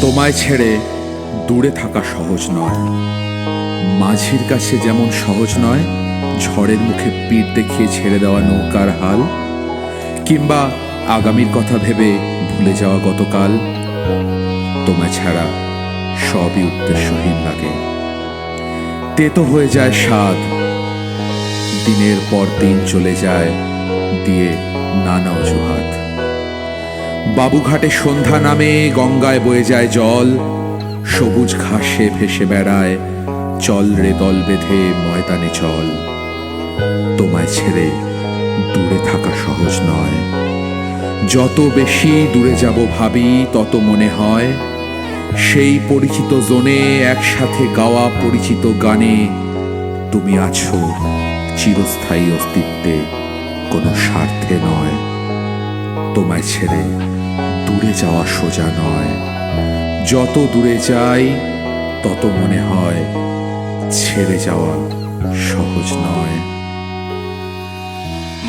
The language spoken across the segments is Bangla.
তোমায় ছেড়ে দূরে থাকা সহজ নয়। মাঝির কাছে যেমন সহজ নয় ঝড়ের মুখে পিঠ দেখিয়ে ছেড়ে দেওয়া নৌকার হাল, কিংবা আগামীর কথা ভেবে ভুলে যাওয়া গতকাল। তোমায় ছাড়া সবই উদ্দেশ্যহীন লাগে। তেতো হয়ে যায় স্বাদ, দিনের পর দিন চলে যায় দিয়ে নানা অজুহাত। বাবুঘাটে সন্ধ্যা নামে গঙ্গায় বয়ে যায় জল, সবুজ ঘাসে ভেসে বেড়ায় চল রে দল বেঁধে ময়দানে চল। তোমায় ছেড়ে দূরে থাকা সহজ নয়। যত বেশি দূরে যাব ভাবি তত মনে হয় সেই পরিচিত জোনে একসাথে গাওয়া পরিচিত গানে তুমি আছো চিরস্থায়ী অস্তিত্বে, কোনো স্বার্থে নয়। তোমায় ছেড়ে দূরে যাওয়া সোজা নয়। যত দূরে যাই তত মনে হয় ছেড়ে যাওয়া সহজ নয়।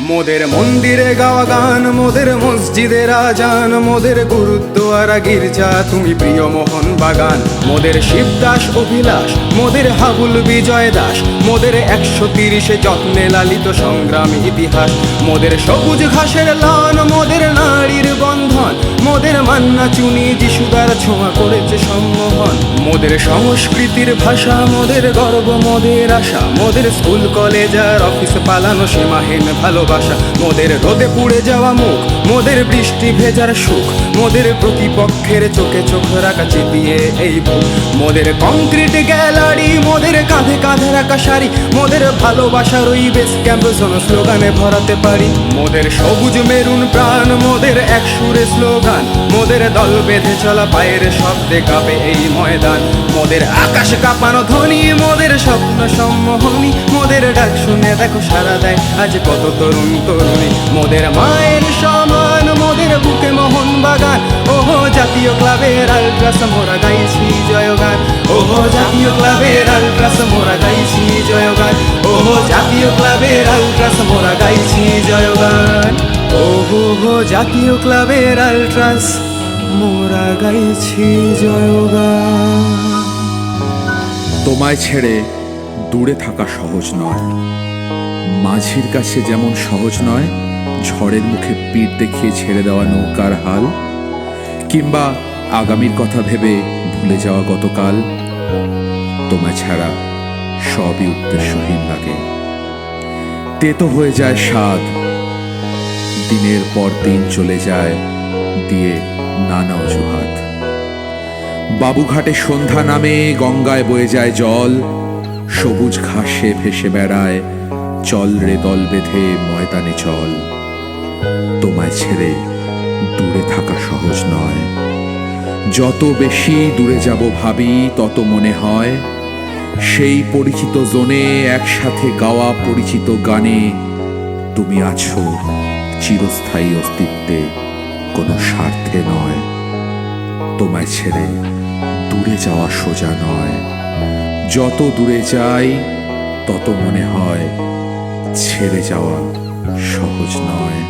মোদের মন্দিরে গাওয়া গান, মোদের মসজিদের আজান, মোদের গুরুদ্বারা গির্জা তুমি প্রিয় মোহন বাগান। মোদের শিবদাস অভিলাষ, মোদের হাবুল বিজয় দাস, মোদের 130 যত্নে লালিত সংগ্রামী ইতিহাস। মোদের সবুজ ঘাসের লান, মোদের নারীর বন্ধন, মোদের মান্না চুনি যিশুদার ছোঁয়া করেছে সম্মোহন। মোদের সংস্কৃতির ভাষা, মোদের গর্ব, মোদের আশা, মোদের স্কুল কলেজ আর অফিস পালানো সীমাহীন ভালোবাসা। মোদের রোদে পুড়ে যাওয়া মুখ, মোদের বৃষ্টি ভেজার সুখ, মোদের প্রতিপক্ষের চোখে চোখ রাখা চিতিয়ে এই বুক। মোদের কংক্রিট গ্যালারি, মোদের কাঁধে কাঁধে রাখা শাড়ি, মোদের ভালোবাসার ওই বেস ক্যাম্প জোন স্লোগানে ভরাতে পারি। মোদের সবুজ মেরুন প্রাণ, মোদের এক সুরে স্লোগান, মোদের দল বেঁধে চলা পায়ের শব্দে কাঁপে এই ময়দান। মোদের আকাশ কাঁপানো ধ্বনি, মোদের স্বপ্ন সম্মোহনী, মোদের ডাক শুনে দেখো সারা দেয় আজ কত তরুণ তরুণী। মোদের মায়ের সমান, মোদের বুকে মোহন বাগান। ওহো জাতীয় ক্লাবের আলট্রাস মোরা গাইছি জয়গান। ওহো জাতীয় ক্লাবের আলট্রাস মোরা গাইছি জয়গান। ওহো জাতীয় ক্লাবের আলট্রাস মোরা গাইছি জয়গান। ওহো জাতীয় ক্লাবের আলট্রাস মোরা গাইছি জয়গান। তোমায় ছেড়ে দূরে থাকা সহজ নয়। মাঝির কাছে যেমন সহজ নয় ঝড়ের মুখে পিঠ দেখিয়ে ছেড়ে দেওয়া নৌকার হাল, কিংবা আগামীর কথা ভেবে ভুলে যাওয়া গতকাল। তোমায় ছাড়া সবই উদ্দেশ্যহীন লাগে। তেতো হয়ে যায় স্বাদ, দিনের পর দিন চলে যায় দিয়ে নানা অজুহাত। বাবুঘাটে সন্ধ্যা নামে গঙ্গায় বয়ে যায় জল, সবুজ ঘাসে ভেসে বেড়ায় চল রে দল বেঁধে ময়দানে চল। তোমায় ছেড়ে দূরে থাকা সহজ নয়। যত বেশি দূরে যাব ভাবি তত মনে হয় সেই পরিচিত জোনে একসাথে গাওয়া পরিচিত গানে তুমি আছো চিরস্থায়ী অস্তিত্বে, কোনো স্বার্থে নয়। তোমায় ছেড়ে দূরে যাওয়া সোজা নয়। যত দূরে যাই তত মনে হয় ছেড়ে যাওয়া সহজ নয়।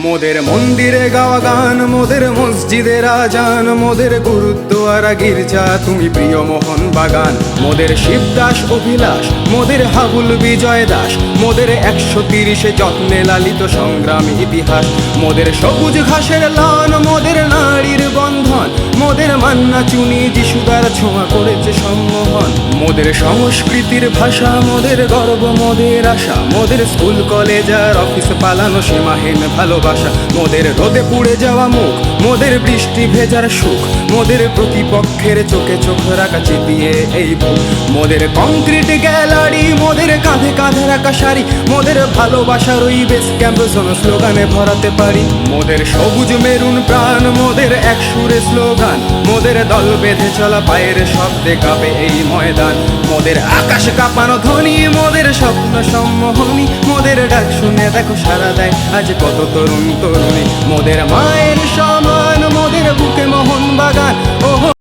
মোদের মন্দিরে গাওয়া গান, মোদের মসজিদের আজান, মোদের গুরুদ্বারা গির্জা তুমি প্রিয় মোহন বাগান। মোদের শিবদাস অভিলাষ, মোদের হাবুল বিজয় দাস, মোদের 130 যত্নে লালিত সংগ্রামী ইতিহাস। মোদের সবুজ ঘাসের লান, মোদের নারীর বন্ধন, মোদের মান্না চুনি যিশুদার ছোঁয়া করেছে সম্মোহন। মোদের সংস্কৃতির ভাষা, মোদের গর্ব, মোদের আশা, মোদের স্কুল কলেজ আর অফিস পালানো সীমাহীন ভালোবাসা। মোদের রোদে পুড়ে যাওয়া মুখ, মোদের বৃষ্টি ভেজার সুখ, মোদের প্রতিপক্ষের চোখে চোখ রাখা চিতিয়ে এই বুক। মোদের কংক্রিট গ্যালারি, মোদের কাঁধে কাঁধে রাখা শাড়ি, মোদের ভালোবাসার ওই বেস ক্যাম্প জোন স্লোগানে ভরাতে পারি। মোদের সবুজ মেরুন প্রাণ, মোদের এক সুরে স্লোগান, মোদের দল বেঁধে চলা পায়ের শব্দে কাঁপে এই ময়দান। মোদের আকাশ কাঁপানো ধ্বনি, মোদের স্বপ্ন সম্মোহনী, মোদের ডাক শুনে দেখো সারা দেয় আজ কত তরুণ তরুণী। মোদের মায়ের সমান, মোদের বুকে মোহন বাগান। ওহো